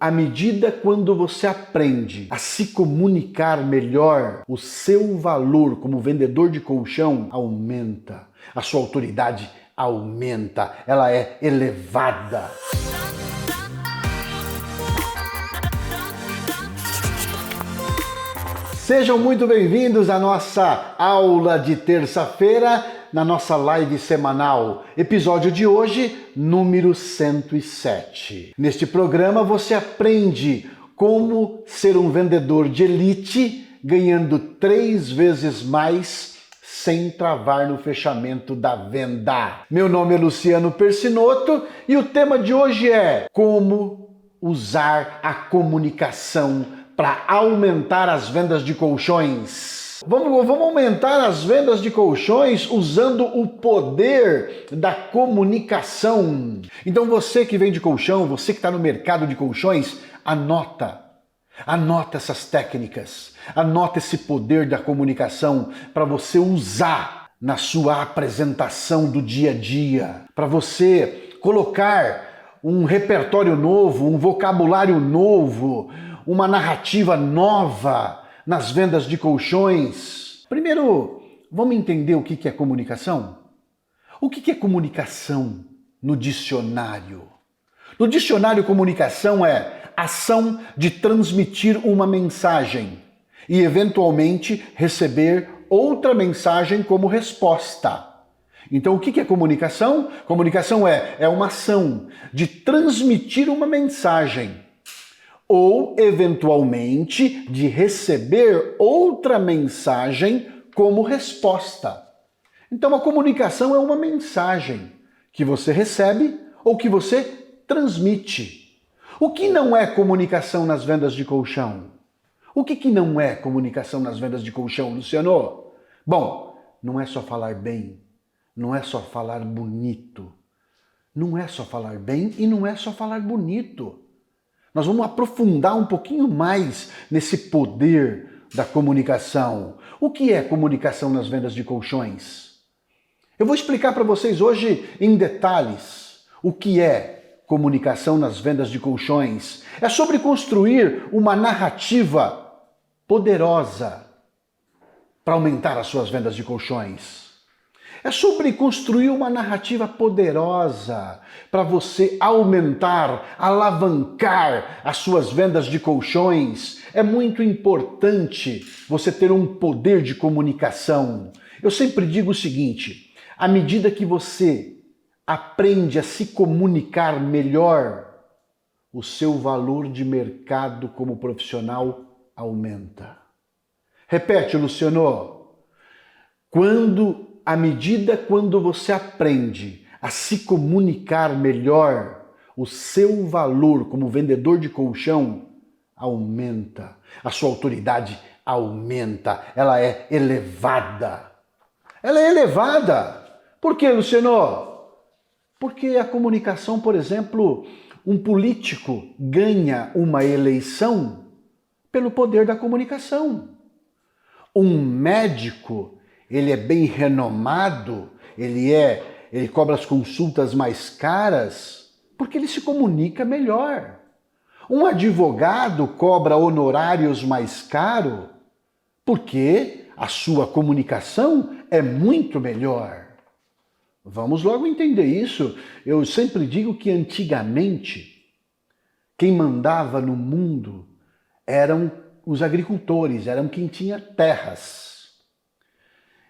à medida quando você aprende a se comunicar melhor, o seu valor como vendedor de colchão aumenta, a sua autoridade aumenta, ela é elevada. Sejam muito bem-vindos à nossa aula de terça-feira, na nossa live semanal. Episódio de hoje, número 107. Neste programa você aprende como ser um vendedor de elite, ganhando 3 vezes mais sem travar no fechamento da venda. Meu nome é Luciano Persinoto e o tema de hoje é como usar a comunicação para aumentar as vendas de colchões. Vamos aumentar as vendas de colchões usando o poder da comunicação. Então você que vende colchão, você que está no mercado de colchões, anota essas técnicas, anota esse poder da comunicação para você usar na sua apresentação do dia a dia, para você colocar um repertório novo, um vocabulário novo, uma narrativa nova nas vendas de colchões. Primeiro, vamos entender o que é comunicação? O que é comunicação no dicionário? No dicionário, comunicação é ação de transmitir uma mensagem e, eventualmente, receber outra mensagem como resposta. Então, o que é comunicação? Comunicação é uma ação de transmitir uma mensagem ou, eventualmente, de receber outra mensagem como resposta. Então, a comunicação é uma mensagem que você recebe ou que você transmite. O que não é comunicação nas vendas de colchão? O que não é comunicação nas vendas de colchão, Luciano? Bom, não é só falar bem, não é só falar bonito. Não é só falar bem e não é só falar bonito. Nós vamos aprofundar um pouquinho mais nesse poder da comunicação. O que é comunicação nas vendas de colchões? Eu vou explicar para vocês hoje em detalhes o que é comunicação nas vendas de colchões. É sobre construir uma narrativa poderosa para aumentar as suas vendas de colchões. É sobre construir uma narrativa poderosa para você aumentar, alavancar as suas vendas de colchões. É muito importante você ter um poder de comunicação. Eu sempre digo o seguinte: à medida que você aprende a se comunicar melhor, o seu valor de mercado como profissional aumenta. Repete, Luciano. À medida quando você aprende a se comunicar melhor, o seu valor como vendedor de colchão aumenta. A sua autoridade aumenta. Ela é elevada. Ela é elevada. Por quê, Luciano? Porque a comunicação, por exemplo, um político ganha uma eleição pelo poder da comunicação. Um médico, ele é bem renomado, ele cobra as consultas mais caras porque ele se comunica melhor. Um advogado cobra honorários mais caros porque a sua comunicação é muito melhor. Vamos logo entender isso. Eu sempre digo que antigamente quem mandava no mundo eram os agricultores, eram quem tinha terras.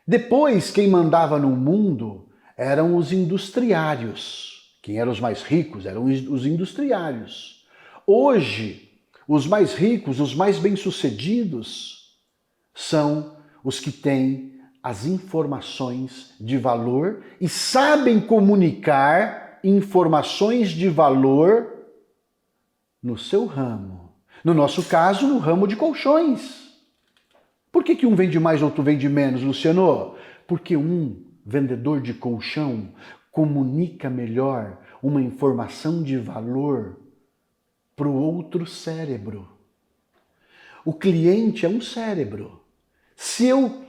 Depois, quem mandava no mundo eram os industriários. Quem eram os mais ricos eram os industriários. Hoje, os mais ricos, os mais bem-sucedidos, são os que têm as informações de valor e sabem comunicar informações de valor no seu ramo. No nosso caso, no ramo de colchões. Por que um vende mais e outro vende menos, Luciano? Porque um vendedor de colchão comunica melhor uma informação de valor para o outro cérebro. O cliente é um cérebro. Se eu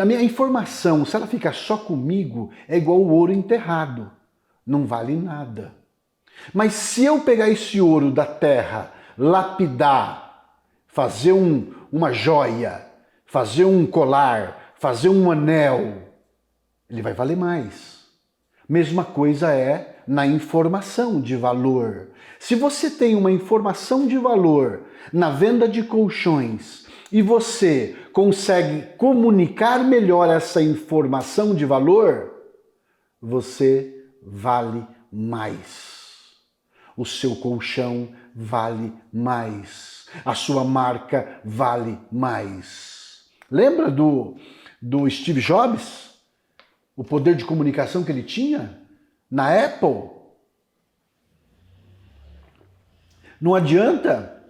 a minha informação, se ela ficar só comigo, é igual o ouro enterrado. Não vale nada. Mas se eu pegar esse ouro da terra, lapidar, fazer uma joia, fazer um colar, fazer um anel, ele vai valer mais. Mesma coisa é na informação de valor. Se você tem uma informação de valor na venda de colchões e você consegue comunicar melhor essa informação de valor, você vale mais. O seu colchão vale mais. A sua marca vale mais. Lembra do Steve Jobs? O poder de comunicação que ele tinha na Apple? Não adianta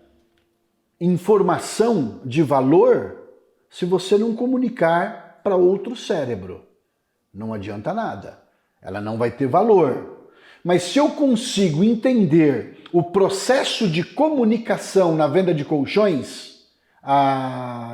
informação de valor se você não comunicar para outro cérebro. Não adianta nada. Ela não vai ter valor. Mas se eu consigo entender o processo de comunicação na venda de colchões,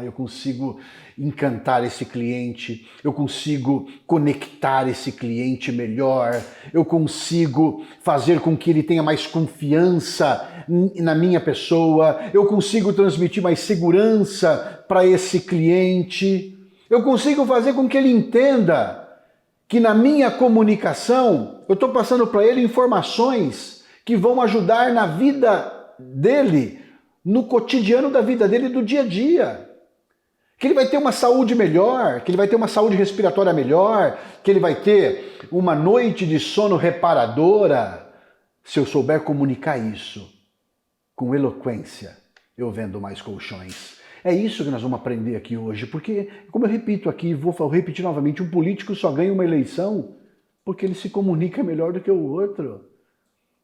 eu consigo encantar esse cliente, eu consigo conectar esse cliente melhor, eu consigo fazer com que ele tenha mais confiança na minha pessoa, eu consigo transmitir mais segurança para esse cliente, eu consigo fazer com que ele entenda que na minha comunicação eu estou passando para ele informações que vão ajudar na vida dele, no cotidiano da vida dele, do dia a dia. Que ele vai ter uma saúde melhor, que ele vai ter uma saúde respiratória melhor, que ele vai ter uma noite de sono reparadora. Se eu souber comunicar isso com eloquência, eu vendo mais colchões. É isso que nós vamos aprender aqui hoje, porque, como eu repito aqui, vou repetir novamente, um político só ganha uma eleição porque ele se comunica melhor do que o outro.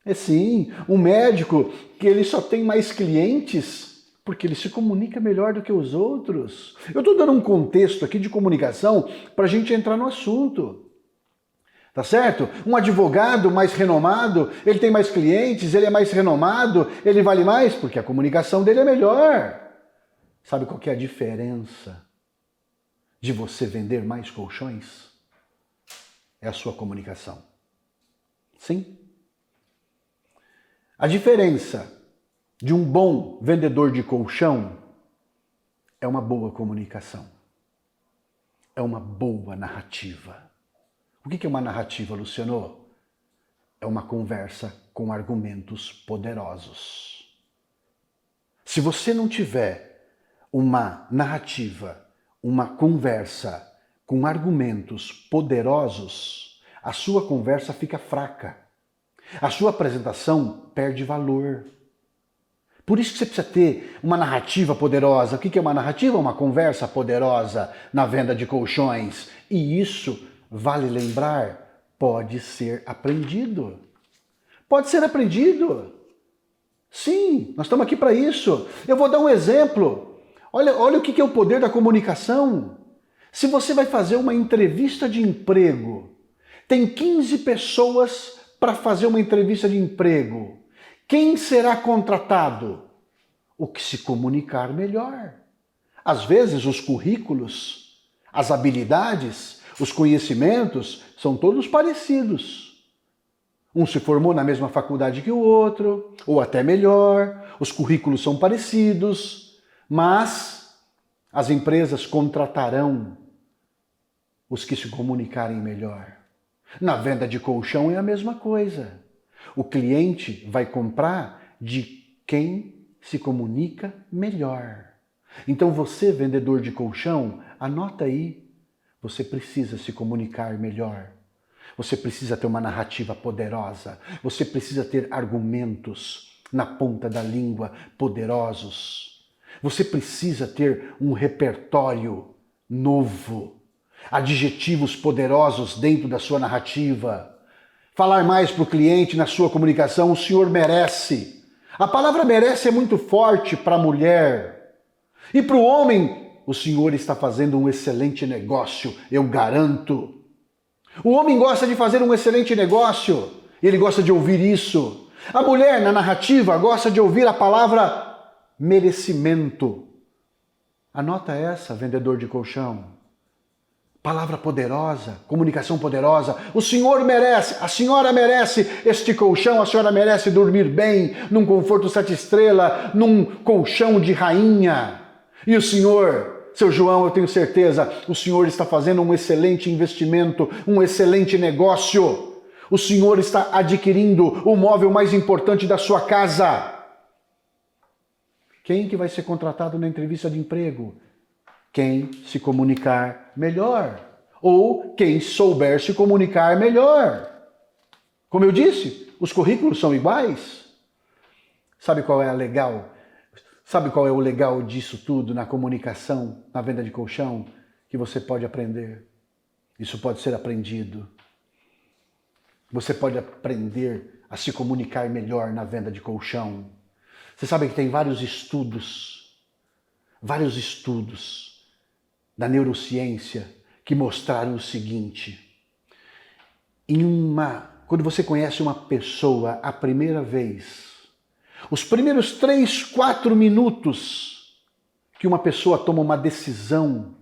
É sim, um médico que ele só tem mais clientes porque ele se comunica melhor do que os outros. Eu estou dando um contexto aqui de comunicação para a gente entrar no assunto. Tá certo? Um advogado mais renomado, ele tem mais clientes, ele é mais renomado, ele vale mais porque a comunicação dele é melhor. Sabe qual que é a diferença de você vender mais colchões? É a sua comunicação. Sim. A diferença de um bom vendedor de colchão é uma boa comunicação. É uma boa narrativa. O que é uma narrativa, Luciano? É uma conversa com argumentos poderosos. Se você não tiver uma narrativa, uma conversa com argumentos poderosos, a sua conversa fica fraca. A sua apresentação perde valor. Por isso que você precisa ter uma narrativa poderosa. O que é uma narrativa? Uma conversa poderosa na venda de colchões. E isso, vale lembrar, pode ser aprendido. Pode ser aprendido. Sim, nós estamos aqui para isso. Eu vou dar um exemplo. Olha o que é o poder da comunicação. Se você vai fazer uma entrevista de emprego, tem 15 pessoas para fazer uma entrevista de emprego. Quem será contratado? O que se comunicar melhor. Às vezes os currículos, as habilidades, os conhecimentos são todos parecidos. Um se formou na mesma faculdade que o outro, ou até melhor, os currículos são parecidos. Mas as empresas contratarão os que se comunicarem melhor. Na venda de colchão é a mesma coisa. O cliente vai comprar de quem se comunica melhor. Então você, vendedor de colchão, anota aí. Você precisa se comunicar melhor. Você precisa ter uma narrativa poderosa. Você precisa ter argumentos na ponta da língua poderosos. Você precisa ter um repertório novo, adjetivos poderosos dentro da sua narrativa. Falar mais para o cliente na sua comunicação, o senhor merece. A palavra merece é muito forte para a mulher. E para o homem, o senhor está fazendo um excelente negócio, eu garanto. O homem gosta de fazer um excelente negócio, ele gosta de ouvir isso. A mulher, na narrativa, gosta de ouvir a palavra merecimento. Anota essa, vendedor de colchão. Palavra poderosa, comunicação poderosa. O senhor merece, a senhora merece este colchão, a senhora merece dormir bem, num conforto 7 estrelas, num colchão de rainha. E o senhor, seu João, eu tenho certeza, o senhor está fazendo um excelente investimento, um excelente negócio. O senhor está adquirindo o móvel mais importante da sua casa. Quem que vai ser contratado na entrevista de emprego? Quem se comunicar melhor, ou quem souber se comunicar melhor. Como eu disse, os currículos são iguais. Sabe qual é o legal disso tudo na comunicação, na venda de colchão? Que você pode aprender. Isso pode ser aprendido. Você pode aprender a se comunicar melhor na venda de colchão. Você sabe que tem vários estudos da neurociência que mostraram o seguinte: quando você conhece uma pessoa a primeira vez, os primeiros 3, 4 minutos que uma pessoa toma uma decisão,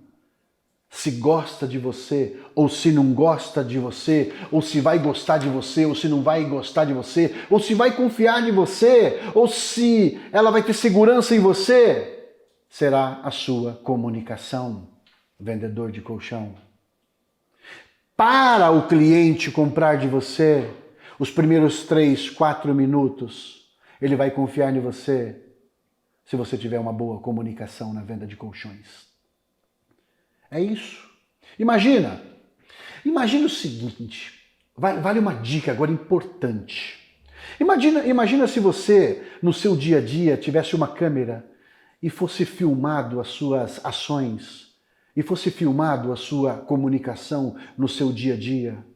se gosta de você, ou se não gosta de você, ou se vai gostar de você, ou se não vai gostar de você, ou se vai confiar em você, ou se ela vai ter segurança em você, será a sua comunicação. Vendedor de colchão. Para o cliente comprar de você, os primeiros 3, 4 minutos, ele vai confiar em você se você tiver uma boa comunicação na venda de colchões. É isso. Imagina o seguinte, vale uma dica agora importante. Imagina se você, no seu dia a dia, tivesse uma câmera e fosse filmado as suas ações, e fosse filmado a sua comunicação no seu dia a dia.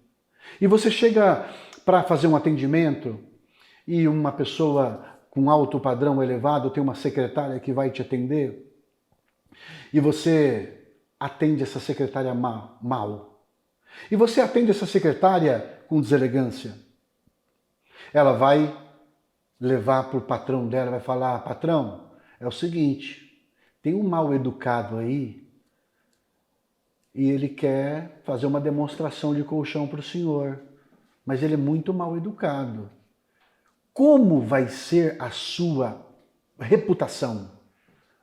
E você chega para fazer um atendimento e uma pessoa com alto padrão elevado tem uma secretária que vai te atender e você atende essa secretária mal. E você atende essa secretária com deselegância. Ela vai levar para o patrão dela, vai falar: patrão, é o seguinte, tem um mal educado aí, e ele quer fazer uma demonstração de colchão para o senhor, mas ele é muito mal educado. Como vai ser a sua reputação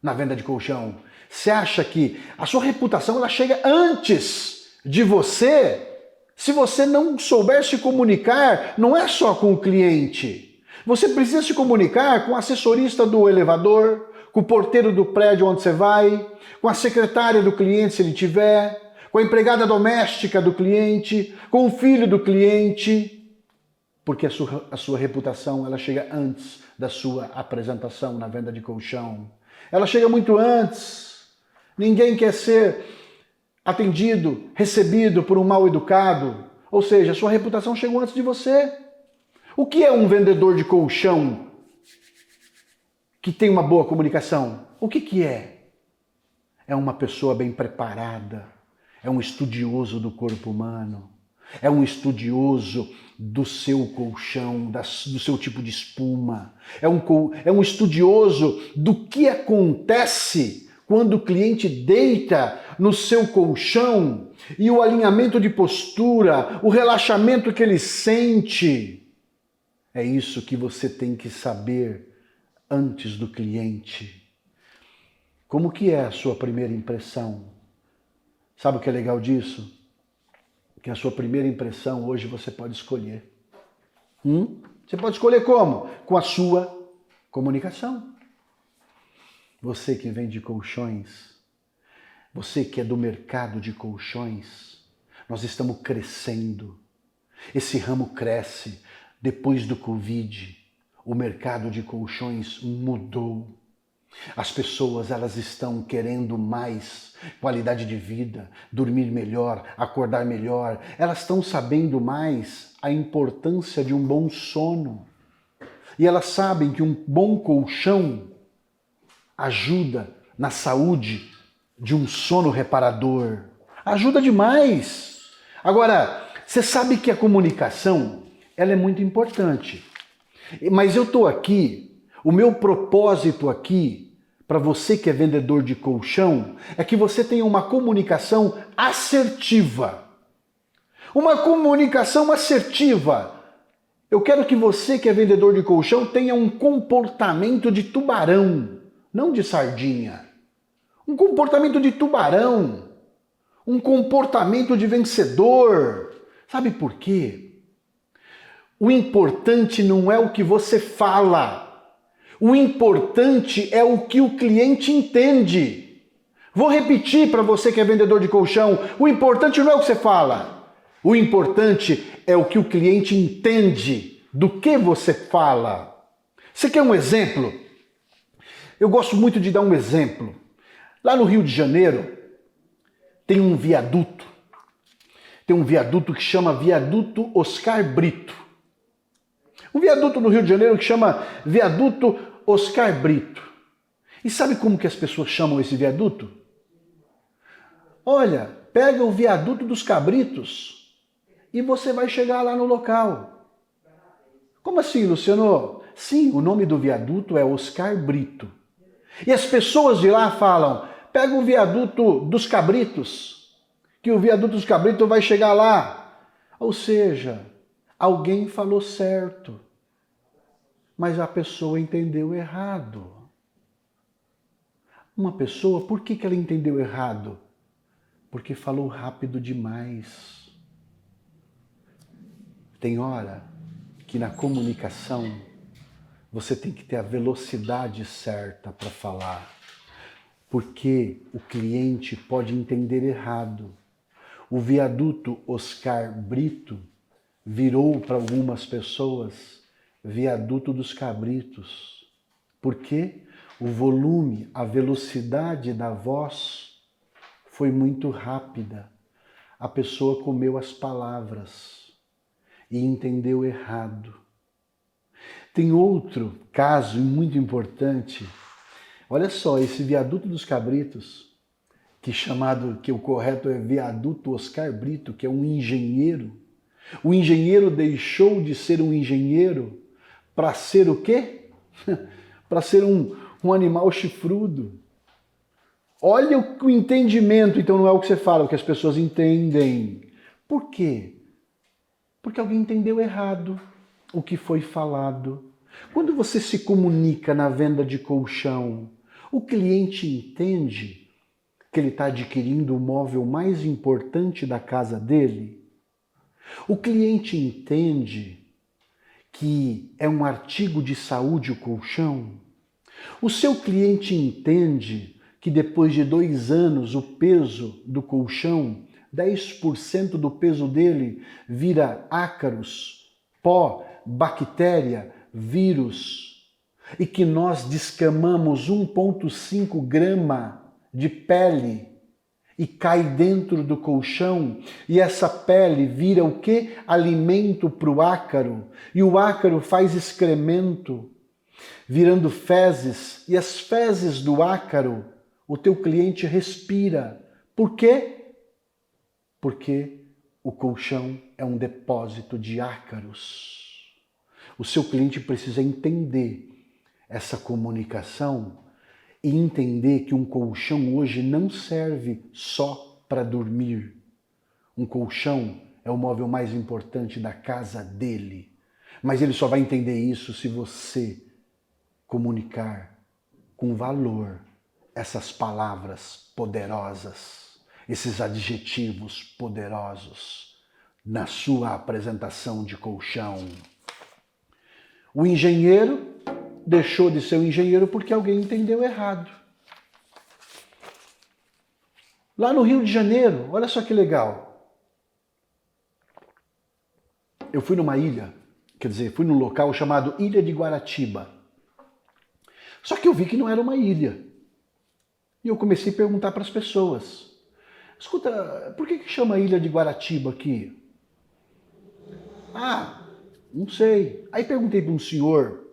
na venda de colchão? Você acha que a sua reputação ela chega antes de você? Se você não souber se comunicar, não é só com o cliente. Você precisa se comunicar com o assessorista do elevador, com o porteiro do prédio onde você vai, com a secretária do cliente, se ele tiver, com a empregada doméstica do cliente, com o filho do cliente, porque a sua reputação ela chega antes da sua apresentação na venda de colchão. Ela chega muito antes. Ninguém quer ser atendido, recebido por um mal educado. Ou seja, a sua reputação chegou antes de você. O que é um vendedor de colchão que tem uma boa comunicação? O que é? É uma pessoa bem preparada, é um estudioso do corpo humano, é um estudioso do seu colchão, do seu tipo de espuma, é um estudioso do que acontece quando o cliente deita no seu colchão e o alinhamento de postura, o relaxamento que ele sente. É isso que você tem que saber antes do cliente. Como que é a sua primeira impressão? Sabe o que é legal disso? Que a sua primeira impressão hoje você pode escolher. Você pode escolher como? Com a sua comunicação. Você que vende colchões, você que é do mercado de colchões, nós estamos crescendo. Esse ramo cresce. Depois do Covid, o mercado de colchões mudou. As pessoas elas estão querendo mais qualidade de vida, dormir melhor, acordar melhor. Elas estão sabendo mais a importância de um bom sono. E elas sabem que um bom colchão ajuda na saúde de um sono reparador. Ajuda demais. Agora, você sabe que a comunicação ela é muito importante. Mas eu estou aqui, o meu propósito aqui, para você que é vendedor de colchão é que você tenha uma comunicação assertiva. Uma comunicação assertiva. Eu quero que você que é vendedor de colchão tenha um comportamento de tubarão, não de sardinha. Um comportamento de tubarão. Um comportamento de vencedor. Sabe por quê? O importante não é o que você fala. O importante é o que o cliente entende. Vou repetir para você que é vendedor de colchão. O importante não é o que você fala. O importante é o que o cliente entende do que você fala. Você quer um exemplo? Eu gosto muito de dar um exemplo. Lá no Rio de Janeiro tem um viaduto. Tem um viaduto que chama Viaduto Oscar Brito. Um viaduto no Rio de Janeiro que chama Viaduto Oscar Brito. E sabe como que as pessoas chamam esse viaduto? Olha, pega o Viaduto dos Cabritos e você vai chegar lá no local. Como assim, Luciano? Sim, o nome do viaduto é Oscar Brito. E as pessoas de lá falam, pega o Viaduto dos Cabritos, que o Viaduto dos Cabritos vai chegar lá. Ou seja, alguém falou certo, mas a pessoa entendeu errado. Uma pessoa, por que ela entendeu errado? Porque falou rápido demais. Tem hora que na comunicação você tem que ter a velocidade certa para falar, porque o cliente pode entender errado. O viaduto Oscar Brito virou para algumas pessoas Viaduto dos Cabritos. Por quê? O volume, a velocidade da voz foi muito rápida. A pessoa comeu as palavras e entendeu errado. Tem outro caso muito importante. Olha só, esse Viaduto dos Cabritos, que o correto é Viaduto Oscar Brito, que é um engenheiro. O engenheiro deixou de ser um engenheiro para ser o quê? Para ser um animal chifrudo. Olha o entendimento, então não é o que você fala, é o que as pessoas entendem. Por quê? Porque alguém entendeu errado o que foi falado. Quando você se comunica na venda de colchão, o cliente entende que ele está adquirindo o móvel mais importante da casa dele? O cliente entende que é um artigo de saúde o colchão? O seu cliente entende que depois de 2 anos o peso do colchão, 10% do peso dele vira ácaros, pó, bactéria, vírus, e que nós descamamos 1,5 grama de pele e cai dentro do colchão, e essa pele vira o quê? Alimento para o ácaro, e o ácaro faz excremento, virando fezes, e as fezes do ácaro, o teu cliente respira. Por quê? Porque o colchão é um depósito de ácaros. O seu cliente precisa entender essa comunicação e entender que um colchão hoje não serve só para dormir. Um colchão é o móvel mais importante da casa dele. Mas ele só vai entender isso se você comunicar com valor essas palavras poderosas, esses adjetivos poderosos na sua apresentação de colchão. O engenheiro deixou de ser um engenheiro porque alguém entendeu errado. Lá no Rio de Janeiro, olha só que legal. Eu fui numa ilha, fui num local chamado Ilha de Guaratiba. Só que eu vi que não era uma ilha. E eu comecei a perguntar para as pessoas. Escuta, por que chama Ilha de Guaratiba aqui? Ah, não sei. Aí perguntei para um senhor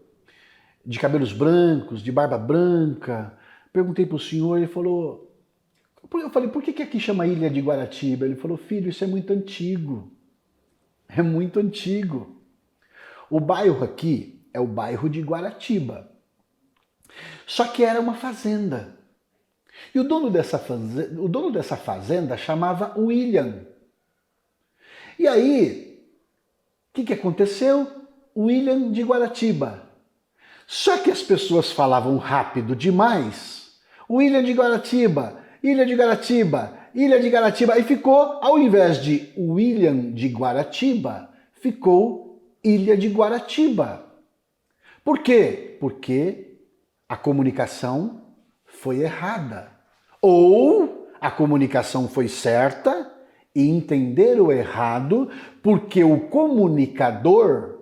de cabelos brancos, de barba branca. Perguntei para o senhor, ele falou... Eu falei, por que aqui chama Ilha de Guaratiba? Ele falou, filho, isso é muito antigo. É muito antigo. O bairro aqui é o bairro de Guaratiba. Só que era uma fazenda. E o dono dessa fazenda chamava William. E aí, o que aconteceu? William de Guaratiba. Só que as pessoas falavam rápido demais. William de Guaratiba, Ilha de Guaratiba, Ilha de Guaratiba. Aí ficou, ao invés de William de Guaratiba, ficou Ilha de Guaratiba. Por quê? Porque a comunicação foi errada. Ou a comunicação foi certa e entenderam errado porque o comunicador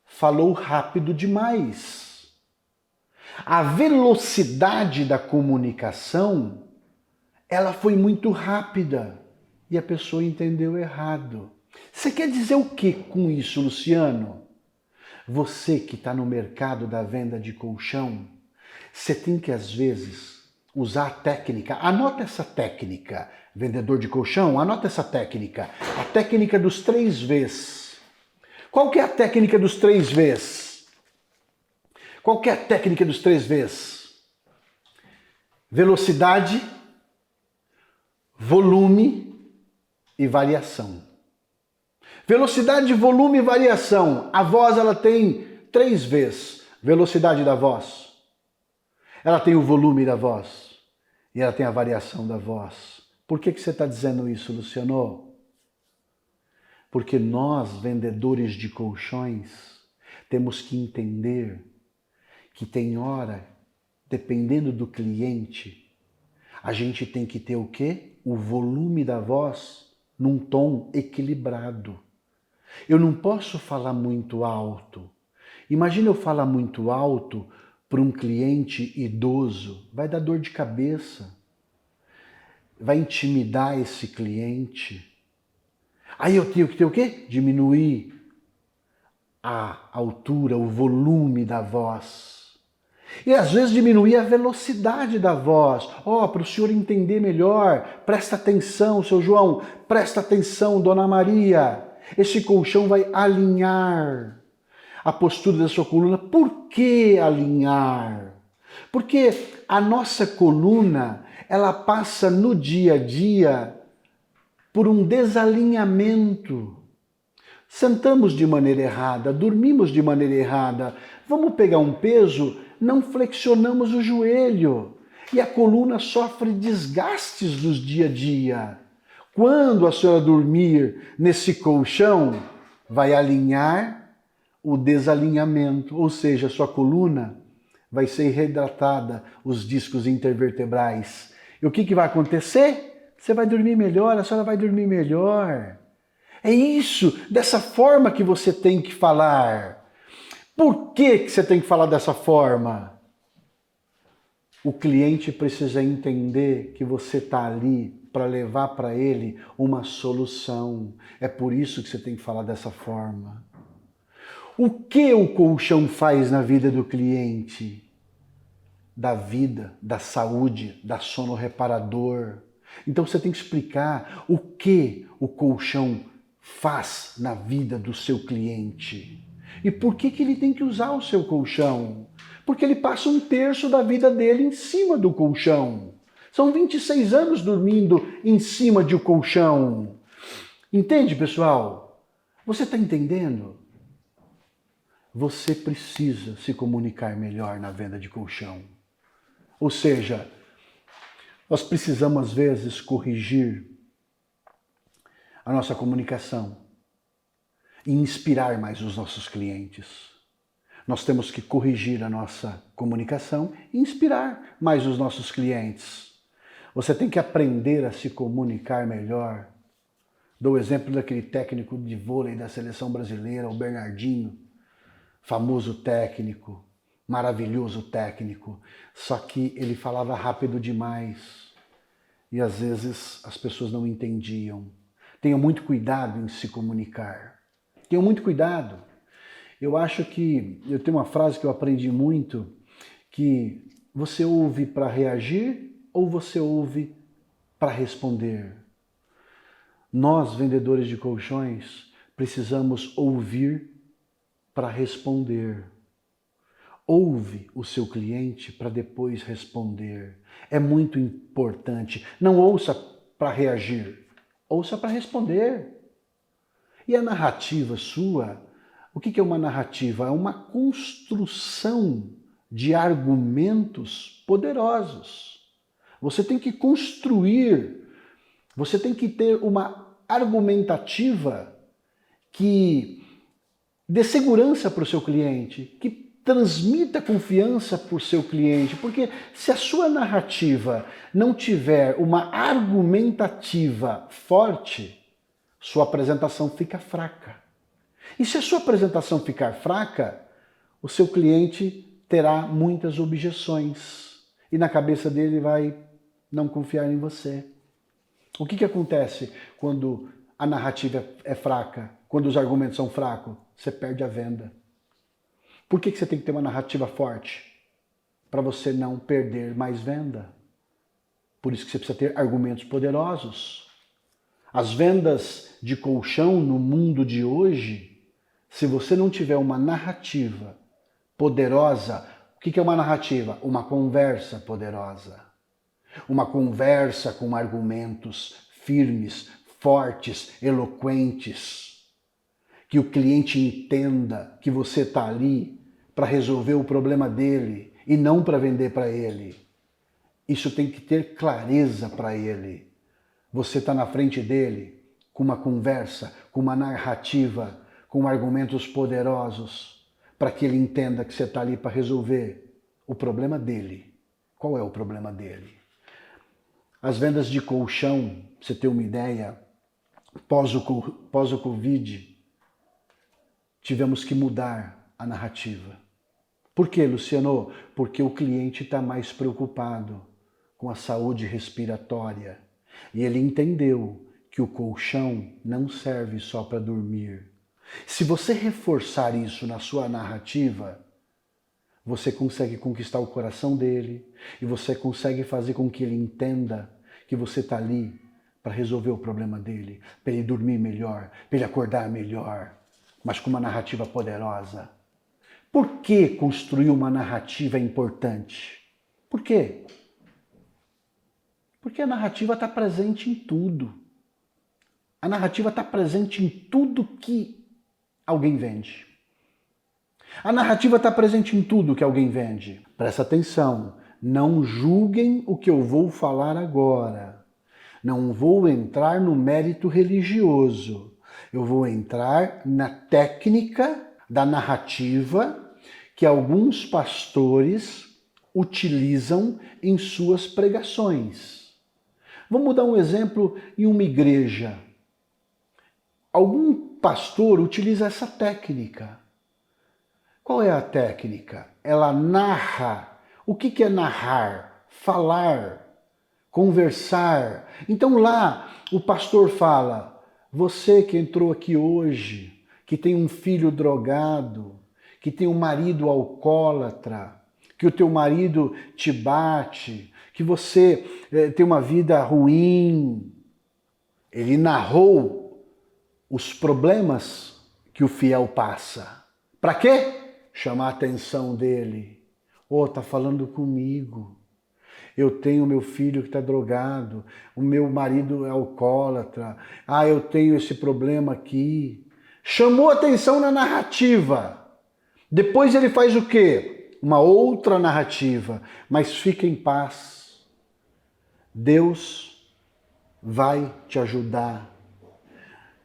falou rápido demais. A velocidade da comunicação, ela foi muito rápida e a pessoa entendeu errado. Você quer dizer o que com isso, Luciano? Você que está no mercado da venda de colchão, você tem que às vezes usar a técnica. Anota essa técnica, vendedor de colchão, anota essa técnica. A técnica dos 3 Vs. Qual que é a técnica dos 3 Vs? Qual que é a técnica dos 3 Vs? Velocidade, volume e variação. Velocidade, volume e variação. A voz ela tem 3 Vs. Velocidade da voz. Ela tem o volume da voz. E ela tem a variação da voz. Por que você está dizendo isso, Luciano? Porque nós, vendedores de colchões, temos que entender que tem hora, dependendo do cliente, a gente tem que ter o quê? O volume da voz num tom equilibrado. Eu não posso falar muito alto. Imagina eu falar muito alto para um cliente idoso, vai dar dor de cabeça, vai intimidar esse cliente. Aí eu tenho que ter o quê? Diminuir a altura, o volume da voz. E às vezes diminuir a velocidade da voz. Para o senhor entender melhor, presta atenção, seu João, presta atenção, dona Maria. Esse colchão vai alinhar a postura da sua coluna. Por que alinhar? Porque a nossa coluna, ela passa no dia a dia por um desalinhamento. Sentamos de maneira errada, dormimos de maneira errada. Vamos pegar um peso, não flexionamos o joelho. E a coluna sofre desgastes dos dia a dia. Quando a senhora dormir nesse colchão, vai alinhar o desalinhamento, ou seja, a sua coluna vai ser reidratada, os discos intervertebrais. E o que vai acontecer? Você vai dormir melhor, a senhora vai dormir melhor. É isso, dessa forma que você tem que falar. Por que você tem que falar dessa forma? O cliente precisa entender que você está ali para levar para ele uma solução. É por isso que você tem que falar dessa forma. O que o colchão faz na vida do cliente? Da vida, da saúde, da sono reparador. Então você tem que explicar o que o colchão faz na vida do seu cliente. E por que ele tem que usar o seu colchão? Porque ele passa 1/3 da vida dele em cima do colchão. São 26 anos dormindo em cima de um colchão. Entende, pessoal? Você está entendendo? Você precisa se comunicar melhor na venda de colchão. Ou seja, nós precisamos às vezes corrigir a nossa comunicação e inspirar mais os nossos clientes. Nós temos que corrigir a nossa comunicação e inspirar mais os nossos clientes. Você tem que aprender a se comunicar melhor. Dou o exemplo daquele técnico de vôlei da seleção brasileira, o Bernardinho, famoso técnico, maravilhoso técnico, só que ele falava rápido demais e às vezes as pessoas não entendiam. Tenham muito cuidado em se comunicar. Tenham muito cuidado. Eu acho que, eu tenho uma frase que eu aprendi muito, que você ouve para reagir ou você ouve para responder? Nós, vendedores de colchões, precisamos ouvir para responder. Ouve o seu cliente para depois responder. É muito importante. Não ouça para reagir, ouça para responder. E a narrativa sua, o que é uma narrativa? É uma construção de argumentos poderosos. Você tem que construir, você tem que ter uma argumentativa que dê segurança para o seu cliente, que transmita confiança para o seu cliente, porque se a sua narrativa não tiver uma argumentativa forte, sua apresentação fica fraca. E se a sua apresentação ficar fraca, o seu cliente terá muitas objeções e na cabeça dele vai não confiar em você. O que acontece quando a narrativa é fraca, quando os argumentos são fracos? Você perde a venda. Por que você tem que ter uma narrativa forte? Para você não perder mais venda. Por isso que você precisa ter argumentos poderosos. As vendas de colchão no mundo de hoje, se você não tiver uma narrativa poderosa, o que é uma narrativa? Uma conversa poderosa. Uma conversa com argumentos firmes, fortes, eloquentes. Que o cliente entenda que você está ali para resolver o problema dele e não para vender para ele. Isso tem que ter clareza para ele. Você está na frente dele com uma conversa, com uma narrativa, com argumentos poderosos, para que ele entenda que você está ali para resolver o problema dele. Qual é o problema dele? As vendas de colchão, pra você ter uma ideia, pós o Covid, tivemos que mudar a narrativa. Por quê, Luciano? Porque o cliente está mais preocupado com a saúde respiratória. E ele entendeu que o colchão não serve só para dormir. Se você reforçar isso na sua narrativa, você consegue conquistar o coração dele e você consegue fazer com que ele entenda que você está ali para resolver o problema dele, para ele dormir melhor, para ele acordar melhor, mas com uma narrativa poderosa. Por que construir uma narrativa é importante? Por quê? Porque a narrativa está presente em tudo. A narrativa está presente em tudo que alguém vende. A narrativa está presente em tudo que alguém vende. Presta atenção, não julguem o que eu vou falar agora. Não vou entrar no mérito religioso. Eu vou entrar na técnica da narrativa que alguns pastores utilizam em suas pregações. Vamos dar um exemplo em uma igreja. Algum pastor utiliza essa técnica. Qual é a técnica? Ela narra. O que é narrar? Falar, conversar. Então lá o pastor fala: você que entrou aqui hoje, que tem um filho drogado, que tem um marido alcoólatra, que o teu marido te bate, que você tem uma vida ruim. Ele narrou os problemas que o fiel passa. Para quê? Chamar a atenção dele. Tá falando comigo. Eu tenho meu filho que está drogado, o meu marido é alcoólatra, eu tenho esse problema aqui. Chamou atenção na narrativa. Depois ele faz o quê? Uma outra narrativa, mas fica em paz. Deus vai te ajudar.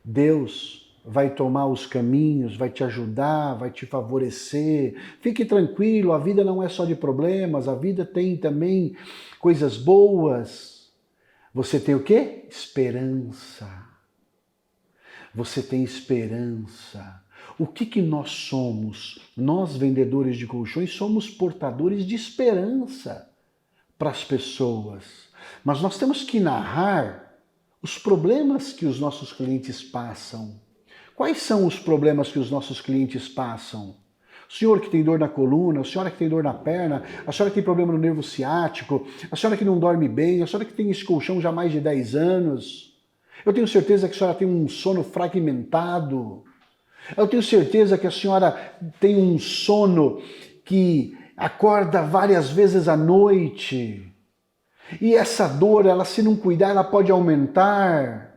Deus vai tomar os caminhos, vai te ajudar, vai te favorecer. Fique tranquilo, a vida não é só de problemas, a vida tem também coisas boas. Você tem o quê? Esperança. Você tem esperança. O que nós somos? Nós, vendedores de colchões, somos portadores de esperança para as pessoas. Mas nós temos que narrar os problemas que os nossos clientes passam. Quais são os problemas que os nossos clientes passam? O senhor que tem dor na coluna, a senhora que tem dor na perna, a senhora que tem problema no nervo ciático, a senhora que não dorme bem, a senhora que tem esse colchão já há mais de 10 anos. Eu tenho certeza que a senhora tem um sono fragmentado. Eu tenho certeza que a senhora tem um sono que acorda várias vezes à noite. E essa dor, ela, se não cuidar, ela pode aumentar.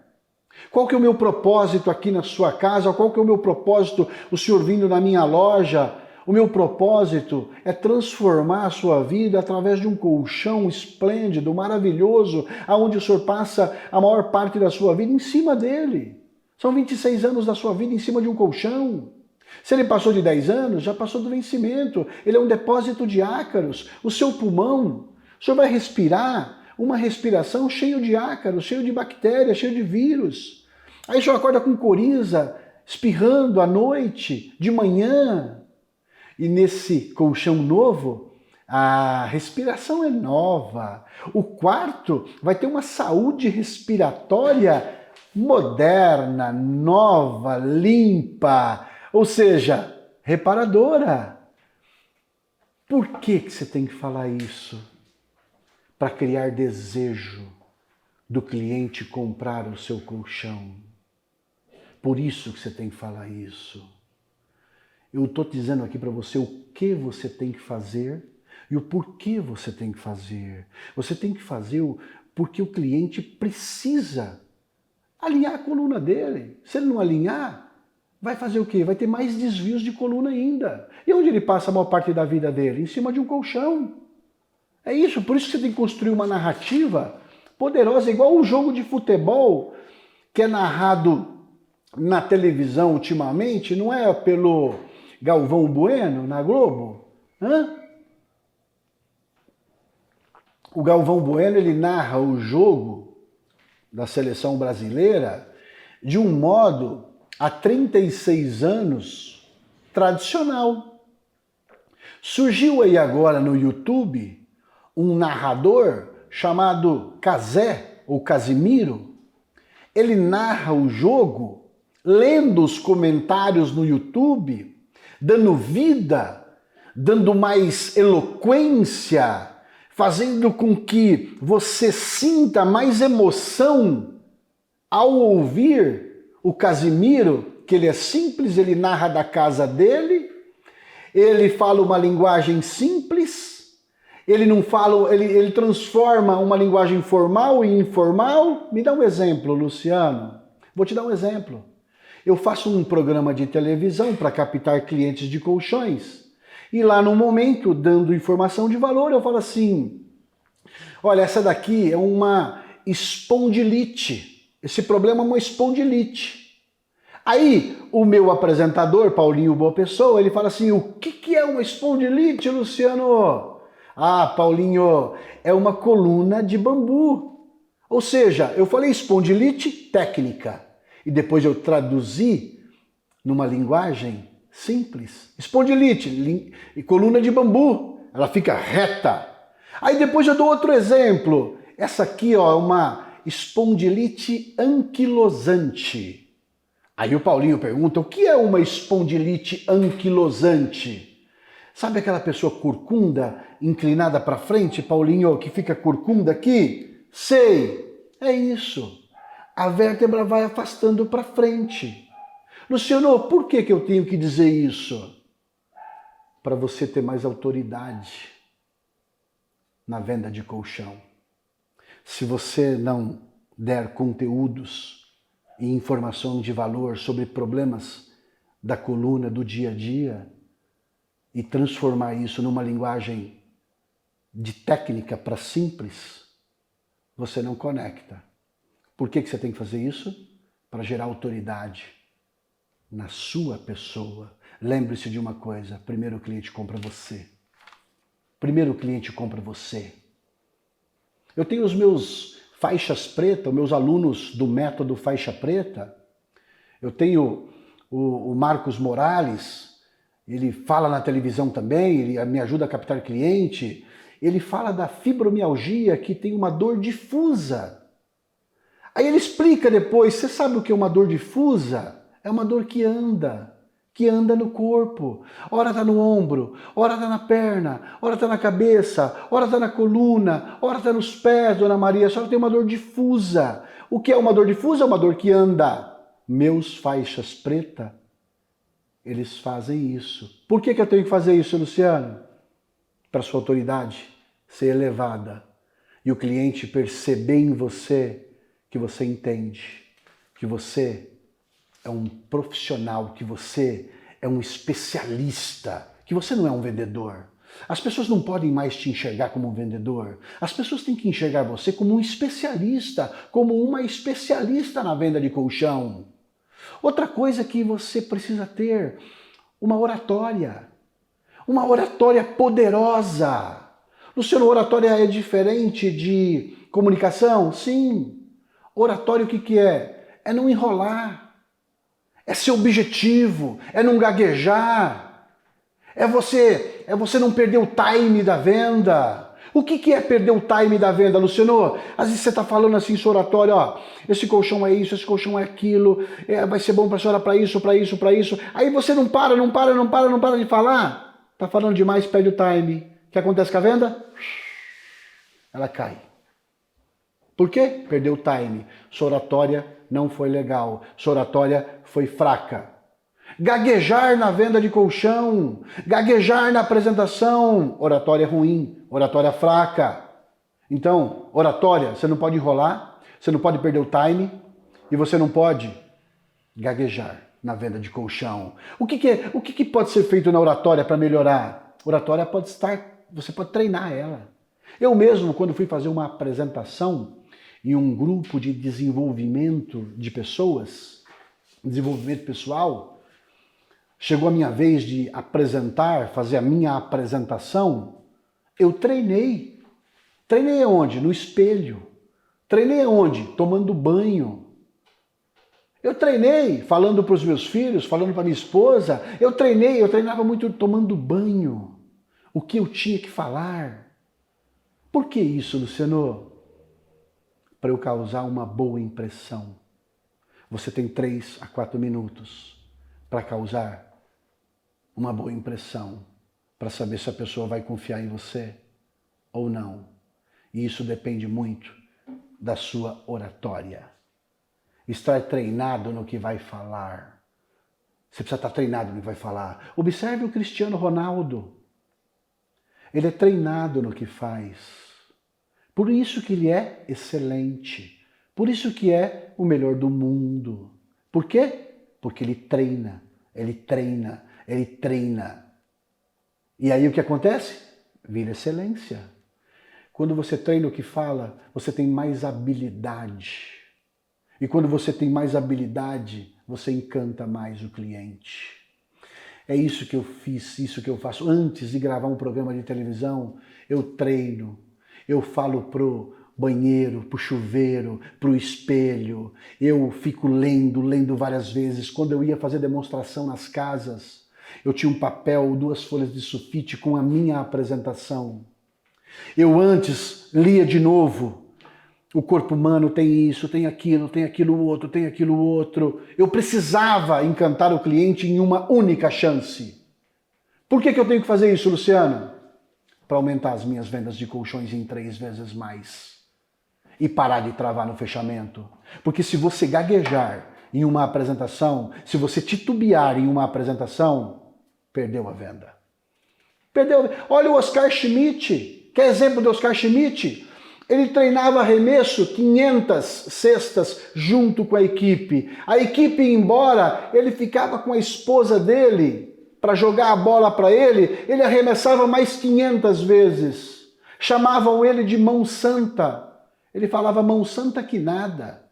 Qual que é o meu propósito aqui na sua casa? Qual que é o meu propósito, o senhor vindo na minha loja? O meu propósito é transformar a sua vida através de um colchão esplêndido, maravilhoso, aonde o senhor passa a maior parte da sua vida em cima dele. São 26 anos da sua vida em cima de um colchão. Se ele passou de 10 anos, já passou do vencimento. Ele é um depósito de ácaros. O seu pulmão, o senhor vai respirar uma respiração cheio de ácaros, cheio de bactérias, cheio de vírus. Aí o senhor acorda com coriza, espirrando à noite, de manhã. E nesse colchão novo, a respiração é nova. O quarto vai ter uma saúde respiratória moderna, nova, limpa, ou seja, reparadora. Por que você tem que falar isso? Para criar desejo do cliente comprar o seu colchão. Por isso que você tem que falar isso. Eu estou dizendo aqui para você o que você tem que fazer e o porquê você tem que fazer. Você tem que fazer porque o cliente precisa alinhar a coluna dele. Se ele não alinhar, vai fazer o quê? Vai ter mais desvios de coluna ainda. E onde ele passa a maior parte da vida dele? Em cima de um colchão. É isso, por isso que você tem que construir uma narrativa poderosa, igual um jogo de futebol que é narrado na televisão ultimamente, não é pelo Galvão Bueno, na Globo? O Galvão Bueno, ele narra o jogo da seleção brasileira de um modo, há 36 anos, tradicional. Surgiu aí agora no YouTube um narrador chamado Cazé, ou Casimiro. Ele narra o jogo lendo os comentários no YouTube, dando vida, dando mais eloquência, fazendo com que você sinta mais emoção ao ouvir o Casimiro, que ele é simples, ele narra da casa dele, ele fala uma linguagem simples, ele não fala, ele transforma uma linguagem formal em informal. Me dá um exemplo, Luciano. Vou te dar um exemplo. Eu faço um programa de televisão para captar clientes de colchões. E lá no momento, dando informação de valor, eu falo assim: olha, essa daqui é uma espondilite. Esse problema é uma espondilite. Aí o meu apresentador, Paulinho Boa Pessoa, ele fala assim: o que é uma espondilite, Luciano? Ah, Paulinho, é uma coluna de bambu. Ou seja, eu falei espondilite técnica. E depois eu traduzi numa linguagem simples. Espondilite, coluna de bambu, ela fica reta. Aí depois eu dou outro exemplo. Essa aqui, ó, é uma espondilite anquilosante. Aí o Paulinho pergunta: o que é uma espondilite anquilosante? Sabe aquela pessoa corcunda, inclinada para frente, Paulinho, que fica corcunda aqui? Sei, é isso. A vértebra vai afastando para frente. Luciano, por que eu tenho que dizer isso? Para você ter mais autoridade na venda de colchão. Se você não der conteúdos e informação de valor sobre problemas da coluna do dia a dia e transformar isso numa linguagem de técnica para simples, você não conecta. Por que você tem que fazer isso? Para gerar autoridade na sua pessoa. Lembre-se de uma coisa: primeiro o cliente compra você. Primeiro o cliente compra você. Eu tenho os meus faixas pretas, meus alunos do método faixa preta. Eu tenho o Marcos Morales, ele fala na televisão também, ele me ajuda a captar cliente. Ele fala da fibromialgia, que tem uma dor difusa. Aí ele explica depois: você sabe o que é uma dor difusa? É uma dor que anda no corpo. Ora está no ombro, ora está na perna, ora está na cabeça, ora está na coluna, ora está nos pés, Dona Maria. A senhora tem uma dor difusa. O que é uma dor difusa? É uma dor que anda. Meus faixas preta eles fazem isso. Por que eu tenho que fazer isso, Luciano? Para sua autoridade ser elevada e o cliente perceber em você que você entende, que você é um profissional, que você é um especialista, que você não é um vendedor. As pessoas não podem mais te enxergar como um vendedor. As pessoas têm que enxergar você como um especialista, como uma especialista na venda de colchão. Outra coisa que você precisa ter, uma oratória poderosa. Luciano, oratória é diferente de comunicação? Sim. Oratório o que é? É não enrolar, é ser objetivo, é não gaguejar, é você não perder o time da venda. O que é perder o time da venda, Luciano? Às vezes você está falando assim, seu oratório, ó, esse colchão é isso, esse colchão é aquilo, vai ser bom para a senhora para isso, para isso, para isso. Aí você não para de falar. Está falando demais, perde o time. O que acontece com a venda? Ela cai. Por quê? Perdeu o time. Sua oratória não foi legal. Sua oratória foi fraca. Gaguejar na venda de colchão, gaguejar na apresentação, oratória ruim, oratória fraca. Então, oratória, você não pode enrolar, você não pode perder o time e você não pode gaguejar na venda de colchão. O que pode ser feito na oratória para melhorar? Oratória você pode treinar ela. Eu mesmo, quando fui fazer uma apresentação em um grupo de desenvolvimento de pessoas, desenvolvimento pessoal, chegou a minha vez de fazer a minha apresentação, eu treinei. Treinei aonde? No espelho. Treinei aonde? Tomando banho. Eu treinei falando para os meus filhos, falando para minha esposa. Eu treinava muito tomando banho. O que eu tinha que falar. Por que isso, Luciano? Para eu causar uma boa impressão. Você tem 3 a 4 minutos para causar uma boa impressão, para saber se a pessoa vai confiar em você ou não. E isso depende muito da sua oratória. Estar treinado no que vai falar. Você precisa estar treinado no que vai falar. Observe o Cristiano Ronaldo. Ele é treinado no que faz. Por isso que ele é excelente. Por isso que é o melhor do mundo. Por quê? Porque ele treina. Ele treina. Ele treina. E aí o que acontece? Vira excelência. Quando você treina o que fala, você tem mais habilidade. E quando você tem mais habilidade, você encanta mais o cliente. É isso que eu fiz, isso que eu faço. Antes de gravar um programa de televisão, eu treino. Eu falo pro banheiro, pro chuveiro, pro espelho. Eu fico lendo várias vezes. Quando eu ia fazer demonstração nas casas, eu tinha um papel, 2 folhas de sulfite com a minha apresentação. Eu antes lia de novo. O corpo humano tem isso, tem aquilo outro, tem aquilo outro. Eu precisava encantar o cliente em uma única chance. Por que eu tenho que fazer isso, Luciano? Para aumentar as minhas vendas de colchões em 3 vezes mais. E parar de travar no fechamento. Porque se você gaguejar em uma apresentação, se você titubear em uma apresentação, perdeu a venda. Perdeu. Olha o Oscar Schmidt. Quer exemplo do Oscar Schmidt? Ele treinava arremesso 500 cestas junto com a equipe. A equipe ia embora, ele ficava com a esposa dele para jogar a bola para ele arremessava mais 500 vezes. Chamavam ele de mão santa. Ele falava, mão santa que nada.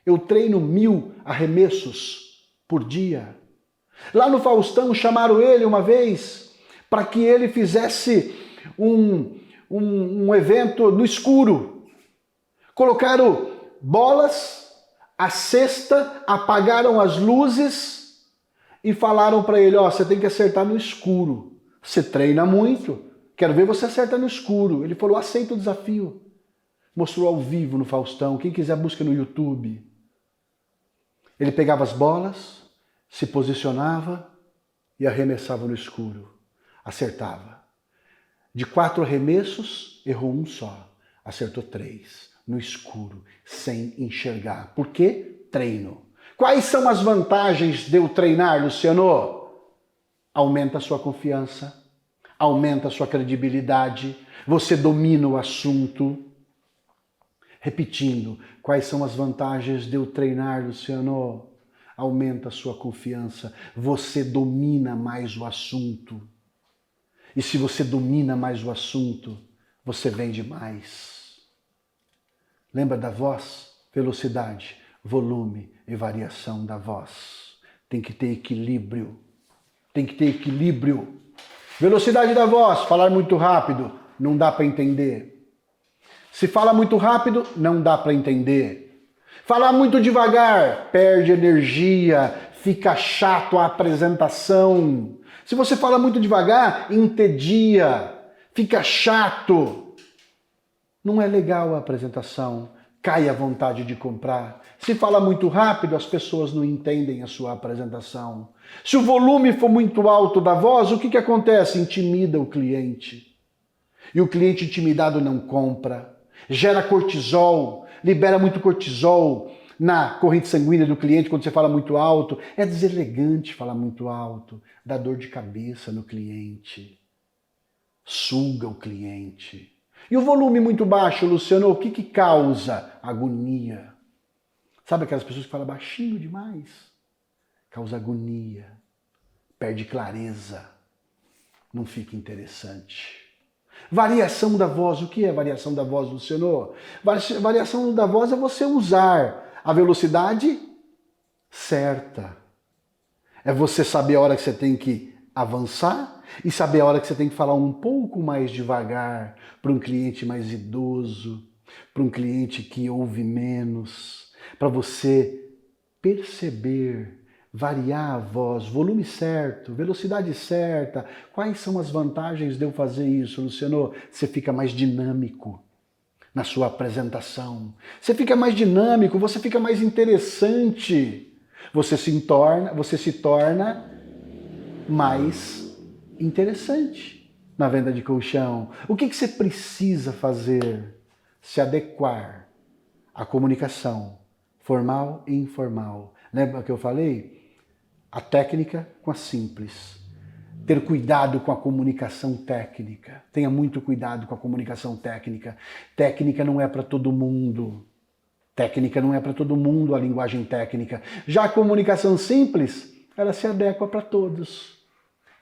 Eu treino 1000 arremessos por dia. Lá no Faustão chamaram ele uma vez para que ele fizesse um evento no escuro. Colocaram bolas, a cesta, apagaram as luzes e falaram para ele, ó, você tem que acertar no escuro. Você treina muito, quero ver você acertar no escuro. Ele falou, aceita o desafio. Mostrou ao vivo no Faustão, quem quiser busca no YouTube. Ele pegava as bolas, se posicionava e arremessava no escuro. Acertava. De 4 arremessos, errou 1 só. Acertou 3, no escuro, sem enxergar. Por quê? Treino. Quais são as vantagens de eu treinar, Luciano? aumenta a sua confiança, aumenta a sua credibilidade, você domina o assunto. Repetindo, quais são as vantagens de eu treinar, Luciano? Aumenta a sua confiança, você domina mais o assunto. E se você domina mais o assunto, você vende mais. Lembra da voz? Velocidade, volume e variação da voz. Tem que ter equilíbrio. Tem que ter equilíbrio. Velocidade da voz, falar muito rápido, não dá para entender. Se fala muito rápido, não dá para entender. Falar muito devagar, perde energia, fica chato a apresentação. Se você fala muito devagar, entedia, fica chato. Não é legal a apresentação, cai a vontade de comprar. Se fala muito rápido, as pessoas não entendem a sua apresentação. Se o volume for muito alto da voz, o que acontece? Intimida o cliente. E o cliente intimidado não compra. Gera cortisol, libera muito cortisol na corrente sanguínea do cliente quando você fala muito alto. É deselegante falar muito alto, dá dor de cabeça no cliente, suga o cliente. E o volume muito baixo, Luciano, o que causa? Agonia. Sabe aquelas pessoas que falam baixinho demais? Causa agonia, perde clareza, não fica interessante. Variação da voz, o que é variação da voz, Luciano? Variação da voz é você usar a velocidade certa. É você saber a hora que você tem que avançar e saber a hora que você tem que falar um pouco mais devagar para um cliente mais idoso, para um cliente que ouve menos, para você perceber, variar a voz, volume certo, velocidade certa. Quais são as vantagens de eu fazer isso, Luciano? Você fica mais dinâmico na sua apresentação. Você fica mais dinâmico, você fica mais interessante. Você se torna mais interessante na venda de colchão. O que você precisa fazer? Se adequar à comunicação formal e informal. Lembra que eu falei? A técnica com a simples. Ter cuidado com a comunicação técnica. Tenha muito cuidado com a comunicação técnica. Técnica não é para todo mundo. Técnica não é para todo mundo a linguagem técnica. Já a comunicação simples, ela se adequa para todos.